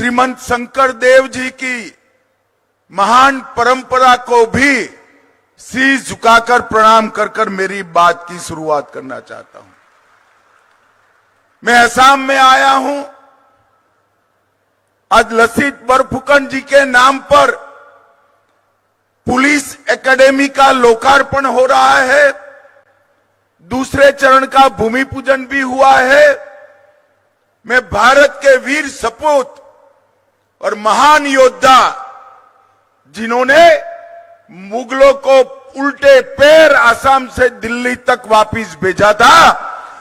श्रीमंत शंकर देव जी की महान परंपरा को भी शीश झुकाकर प्रणाम कर कर मेरी बात की शुरुआत करना चाहता हूं। मैं असम में आया हूं। आज लसित बरफुकन जी के नाम पर पुलिस एकेडमी का लोकार्पण हो रहा है। दूसरे चरण का भूमि पूजन भी हुआ है। मैं भारत के वीर सपूत और महान योद्धा जिन्होंने मुगलों को उल्टे पैर असम से दिल्ली तक वापस भेजा था,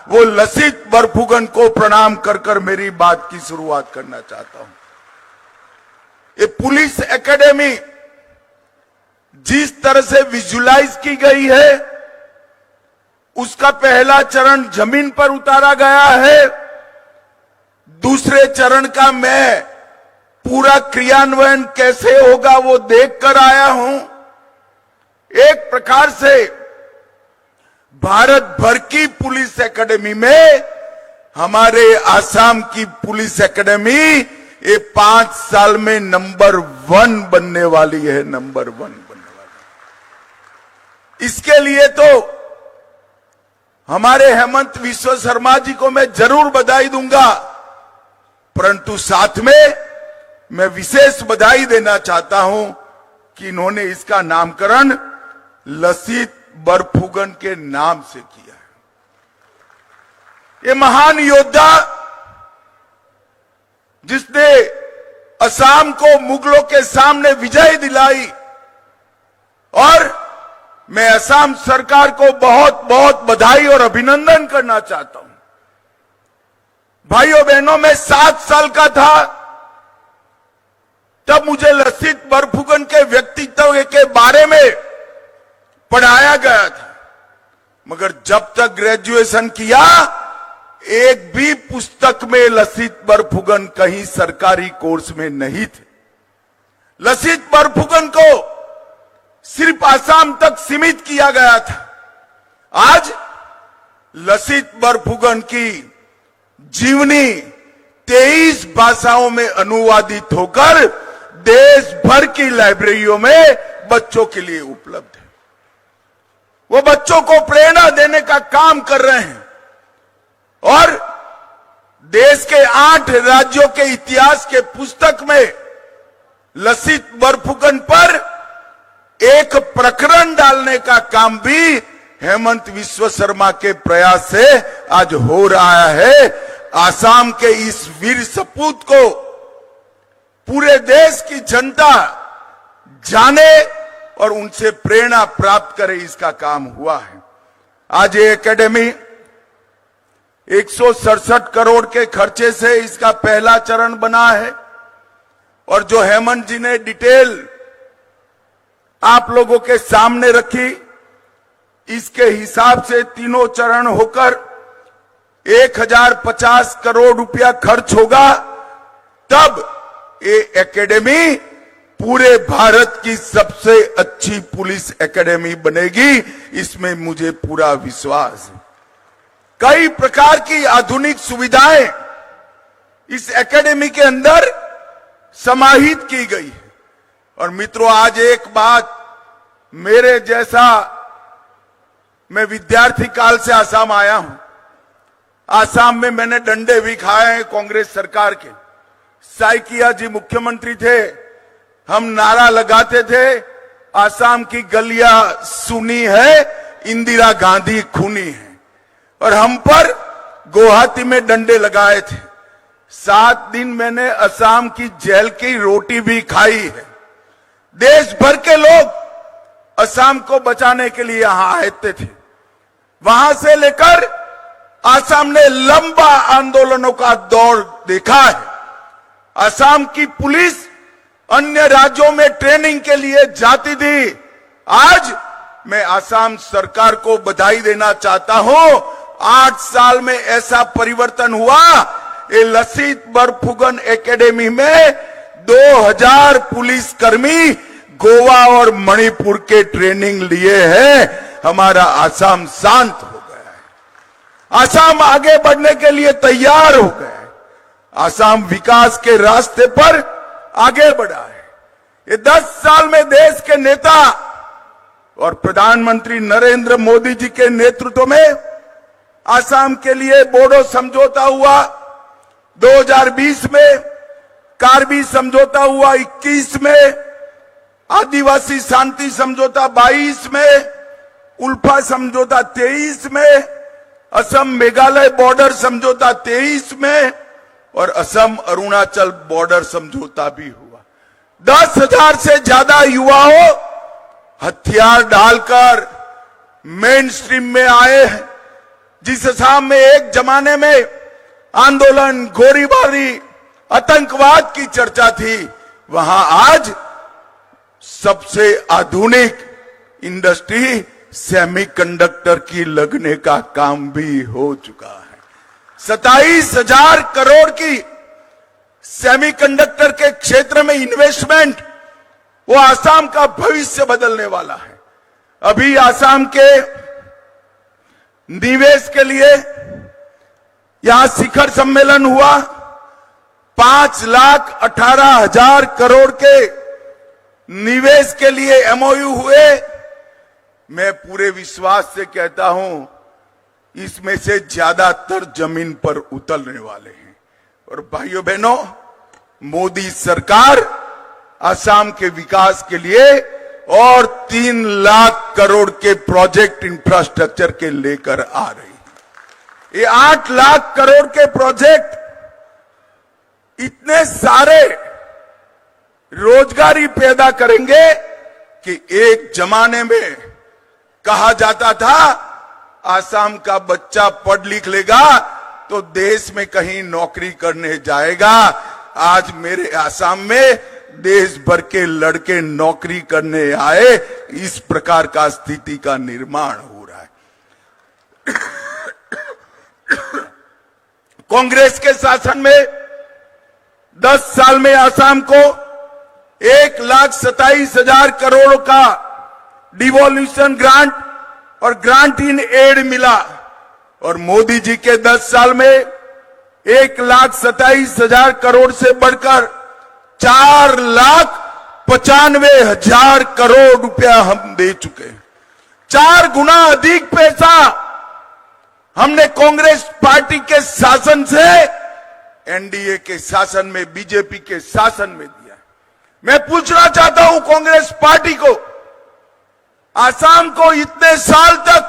वो लसित बरफुकन को प्रणाम कर कर मेरी बात की शुरुआत करना चाहता हूं। ये पुलिस एकेडमी जिस तरह से विजुलाइज की गई है, उसका पहला चरण जमीन पर उतारा गया है। दूसरे चरण का मैं पूरा क्रियान्वयन कैसे होगा वो देखकर आया हूं। एक प्रकार से भारत भर की पुलिस एकेडमी में हमारे आसाम की पुलिस एकेडमी ये 5 साल में नंबर 1 बनने वाली है, नंबर 1 बनने वाली। इसके लिए तो हमारे हेमंत विश्व शर्मा जी को मैं जरूर बधाई दूंगा, परंतु साथ में मैं विशेष बधाई देना चाहता हूं कि इन्होंने इसका नामकरण लसित बरफुकन के नाम से किया है। ये महान योद्धा जिसने असम को मुगलों के सामने विजय दिलाई, और मैं असम सरकार को बहुत बहुत बधाई और अभिनंदन करना चाहता हूं। भाइयों बहनों, मैं 7 साल का था तब मुझे लसित बरफुकन के व्यक्तित्व के बारे में पढ़ाया गया था, मगर जब तक ग्रेजुएशन किया एक भी पुस्तक में लसित बरफुकन कहीं सरकारी कोर्स में नहीं थे। लसित बरफुकन को सिर्फ असम तक सीमित किया गया था। आज लसित बरफुकन की जीवनी 23 भाषाओं में अनुवादित होकर देश भर की लाइब्रेरियों में बच्चों के लिए उपलब्ध है। वो बच्चों को प्रेरणा देने का काम कर रहे हैं और देश के 8 राज्यों के इतिहास के पुस्तक में लसित बरफुकन पर एक प्रकरण डालने का काम भी हेमंत विश्व शर्मा के प्रयास से आज हो रहा है। आसाम के इस वीर सपूत को पूरे देश की जनता जाने और उनसे प्रेरणा प्राप्त करे, इसका काम हुआ है। आज ये एकेडमी 167 करोड़ के खर्चे से इसका पहला चरण बना है, और जो हेमंत जी ने डिटेल आप लोगों के सामने रखी, इसके हिसाब से तीनों चरण होकर 1050 करोड़ रुपया खर्च होगा। तब ये एकेडमी पूरे भारत की सबसे अच्छी पुलिस एकेडमी बनेगी, इसमें मुझे पूरा विश्वास है। कई प्रकार की आधुनिक सुविधाएं इस एकेडमी के अंदर समाहित की गई है। और मित्रों, आज एक बात मेरे जैसा, मैं विद्यार्थी काल से आसाम आया हूं। आसाम में मैंने डंडे भी खाए हैं कांग्रेस सरकार के। साइकिया जी मुख्यमंत्री थे, हम नारा लगाते थे, आसाम की गलियां सुनी है, इंदिरा गांधी खूनी है, और हम पर गुवाहाटी में डंडे लगाए थे। 7 दिन मैंने असम की जेल की रोटी भी खाई है। देश भर के लोग असम को बचाने के लिए यहां आते थे। वहां से लेकर असम ने लंबा आंदोलनों का दौर देखा है। असम की पुलिस अन्य राज्यों में ट्रेनिंग के लिए जाती थी। आज मैं असम सरकार को बधाई देना चाहता हूं। 8 साल में ऐसा परिवर्तन हुआ। ये लसित बरफुकन एकेडमी में 2000 पुलिसकर्मी गोवा और मणिपुर के ट्रेनिंग लिए हैं। हमारा असम शांत हो गया है। असम आगे बढ़ने के लिए तैयार हो गया है। आसाम विकास के रास्ते पर आगे बढ़ा है। ये 10 साल में देश के नेता और प्रधानमंत्री नरेंद्र मोदी जी के नेतृत्व में आसाम के लिए बोडो समझौता हुआ 2020 में, कार्बी समझौता हुआ 21 में, आदिवासी शांति समझौता 22 में, उल्फा समझौता 23 में, असम मेघालय बॉर्डर समझौता 23 में और असम अरुणाचल बॉर्डर समझौता भी हुआ। 10,000 से ज्यादा युवाओं हथियार डालकर मेन स्ट्रीम में आए हैं। जिस असम में एक जमाने में आंदोलन, गोलीबारी, आतंकवाद की चर्चा थी, वहां आज सबसे आधुनिक इंडस्ट्री सेमीकंडक्टर की लगने का काम भी हो चुका है। 27,000 करोड़ की सेमीकंडक्टर के क्षेत्र में इन्वेस्टमेंट, वो आसाम का भविष्य बदलने वाला है। अभी आसाम के निवेश के लिए यहां शिखर सम्मेलन हुआ, 5,18,000 करोड़ के निवेश के लिए एमओयू हुए। मैं पूरे विश्वास से कहता हूं इसमें से ज्यादातर जमीन पर उतरने वाले हैं। और भाइयों बहनों, मोदी सरकार असम के विकास के लिए और 3 लाख करोड़ के प्रोजेक्ट इंफ्रास्ट्रक्चर के लेकर आ रही है। ये 8 लाख करोड़ के प्रोजेक्ट इतने सारे रोजगारी पैदा करेंगे कि एक जमाने में कहा जाता था आसाम का बच्चा पढ़ लिख लेगा तो देश में कहीं नौकरी करने जाएगा। आज मेरे आसाम में देश भर के लड़के नौकरी करने आए, इस प्रकार का स्थिति का निर्माण हो रहा है। कांग्रेस के शासन में 10 साल में आसाम को 1,27,000 करोड़ का डिवोल्यूशन ग्रांट और ग्रांट इन एड मिला और मोदी जी के 10 साल में 1,27,000 करोड़ से बढ़कर 4,95,000 करोड़ रुपया हम दे चुके हैं। 4 गुना अधिक पैसा हमने कांग्रेस पार्टी के शासन से एनडीए के शासन में, बीजेपी के शासन में दिया। मैं पूछना चाहता हूं कांग्रेस पार्टी को, आसाम को इतने साल तक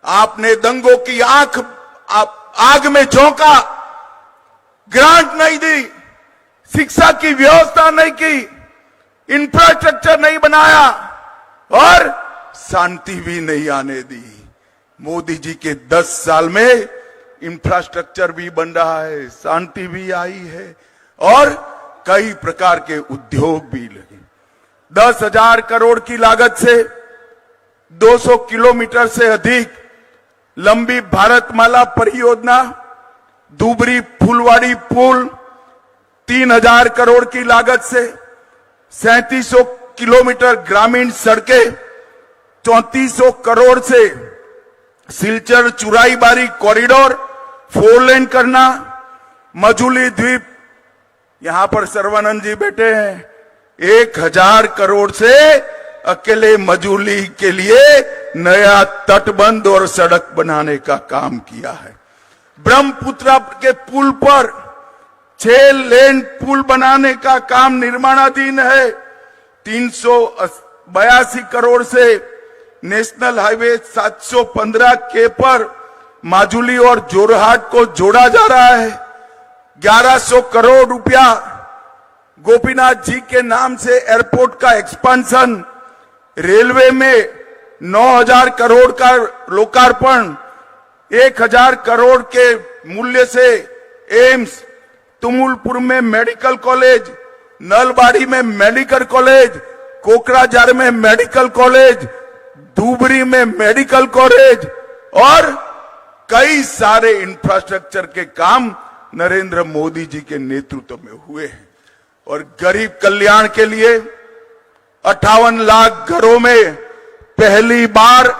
आपने दंगों की आग में झोंका, ग्रांट नहीं दी, शिक्षा की व्यवस्था नहीं की, इंफ्रास्ट्रक्चर नहीं बनाया और शांति भी नहीं आने दी। मोदी जी के 10 साल में इंफ्रास्ट्रक्चर भी बन रहा है, शांति भी आई है और कई प्रकार के उद्योग भी लगे। 10,000 करोड़ की लागत से 200 किलोमीटर से अधिक लंबी भारतमाला परियोजना, धुबरी फुलवाड़ी पुल 3,000 करोड़ की लागत से 3700 किलोमीटर ग्रामीण सड़कें, 3400 करोड़ से सिलचर चुराईबारी कॉरिडोर 4 लेन करना, मजूली द्वीप, यहां पर सर्वानंद जी बैठे हैं, 1,000 करोड़ से अकेले मजूली के लिए नया तटबंध और सड़क बनाने का काम किया है। ब्रह्मपुत्र के पुल पर 6 लेन पुल बनाने का काम निर्माणाधीन है। 382 करोड़ से नेशनल हाईवे 715 के पर माजुली और जोरहाट को जोड़ा जा रहा है। 1100 करोड़ रुपया गोपीनाथ जी के नाम से एयरपोर्ट का एक्सपेंशन, रेलवे में 9,000 करोड़ का लोकार्पण, 1,000 करोड़ के मूल्य से एम्स, तुमुलपुर में मेडिकल कॉलेज, नलबाड़ी में मेडिकल कॉलेज, कोकराझार में मेडिकल कॉलेज, धुबरी में मेडिकल कॉलेज और कई सारे इंफ्रास्ट्रक्चर के काम नरेंद्र मोदी जी के नेतृत्व में हुए हैं। और गरीब कल्याण के लिए 58 लाख घरों में पहली बार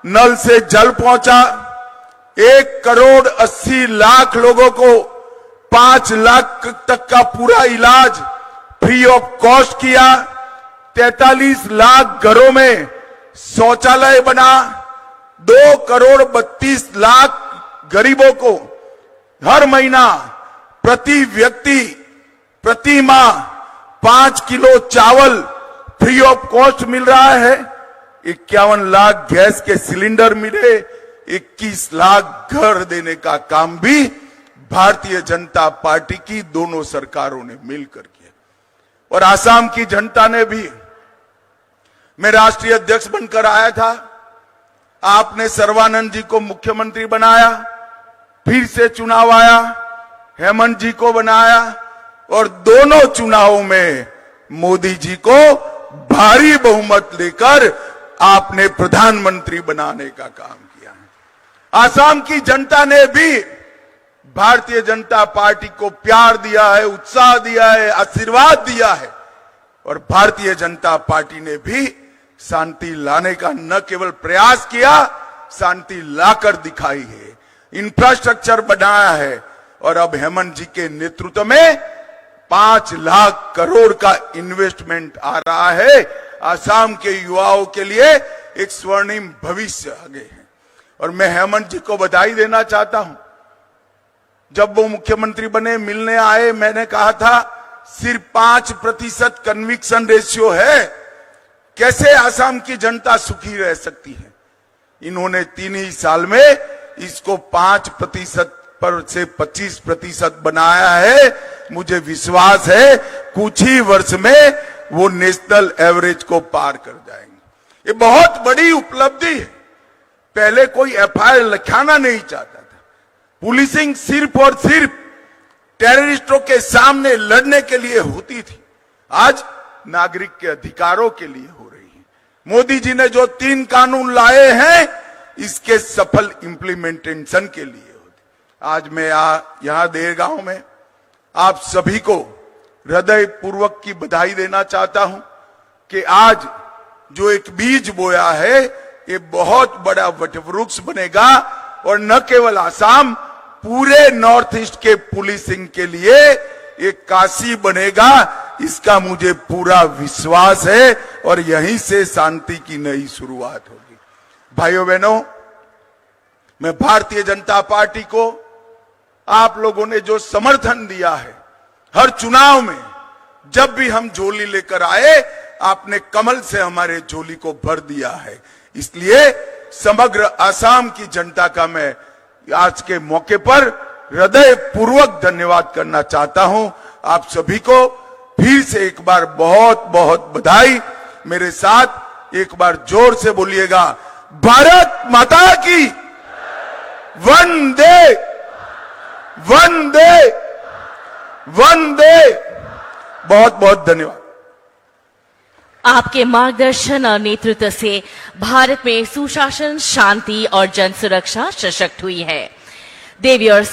नल से जल पहुंचा, 1,80,00,000 लोगों को 5 लाख तक का पूरा इलाज फ्री ऑफ कॉस्ट किया। 43 लाख घरों में शौचालय बना। 2 करोड़ 32 लाख गरीबों को हर महीना प्रति व्यक्ति प्रति माह 5 किलो चावल फ्री ऑफ कॉस्ट मिल रहा है। 51 लाख गैस के सिलेंडर मिले। 21 लाख घर देने का काम भी भारतीय जनता पार्टी की दोनों सरकारों ने मिलकर किया। और आसाम की जनता ने भी, मैं राष्ट्रीय अध्यक्ष बनकर आया था, आपने सर्बानंद जी को मुख्यमंत्री बनाया, फिर से चुनाव आया, हेमंत जी को बनाया और दोनों चुनावों में मोदी जी को भारी बहुमत लेकर आपने प्रधानमंत्री बनाने का काम किया है। आसाम की जनता ने भी भारतीय जनता पार्टी को प्यार दिया है, उत्साह दिया है, आशीर्वाद दिया है और भारतीय जनता पार्टी ने भी शांति लाने का न केवल प्रयास किया, शांति लाकर दिखाई है। इंफ्रास्ट्रक्चर बनाया है और अब हेमंत जी के नेतृत्व में 5 लाख करोड़ का इन्वेस्टमेंट आ रहा है। आसाम के युवाओं के लिए एक स्वर्णिम भविष्य आगे है और मैं हेमंत जी को बधाई देना चाहता हूं। जब वो मुख्यमंत्री बने, मिलने आए, मैंने कहा था सिर्फ 5% कन्विक्शन रेशियो है, कैसे आसाम की जनता सुखी रह सकती है। इन्होंने 3 ही साल में इसको 5% पर से 25% बनाया है। मुझे विश्वास है कुछ ही वर्ष में वो नेशनल एवरेज को पार कर जाएंगे। ये बहुत बड़ी उपलब्धि है। पहले कोई एफआईआर लिखाना नहीं चाहता था। पुलिसिंग सिर्फ और सिर्फ टेररिस्टों के सामने लड़ने के लिए होती थी, आज नागरिक के अधिकारों के लिए हो रही है। मोदी जी ने जो 3 कानून लाए हैं, इसके सफल इंप्लीमेंटेशन के लिए होते। आज मैं यहां देरगांव में आप सभी को हृदय पूर्वक की बधाई देना चाहता हूं कि आज जो एक बीज बोया है, ये बहुत बड़ा वटवृक्ष बनेगा और न केवल आसाम, पूरे नॉर्थ ईस्ट के पुलिसिंग के लिए एक काशी बनेगा। इसका मुझे पूरा विश्वास है और यहीं से शांति की नई शुरुआत होगी। भाइयों बहनों, मैं भारतीय जनता पार्टी को आप लोगों ने जो समर्थन दिया है, हर चुनाव में जब भी हम झोली लेकर आए, आपने कमल से हमारे झोली को भर दिया है। इसलिए समग्र आसाम की जनता का मैं आज के मौके पर हृदय पूर्वक धन्यवाद करना चाहता हूं। आप सभी को फिर से एक बार बहुत बहुत बधाई। मेरे साथ एक बार जोर से बोलिएगा, भारत माता की वंदे वंदे वंदे। बहुत बहुत धन्यवाद। आपके मार्गदर्शन और नेतृत्व से भारत में सुशासन, शांति और जन सुरक्षा सशक्त हुई है। देवी और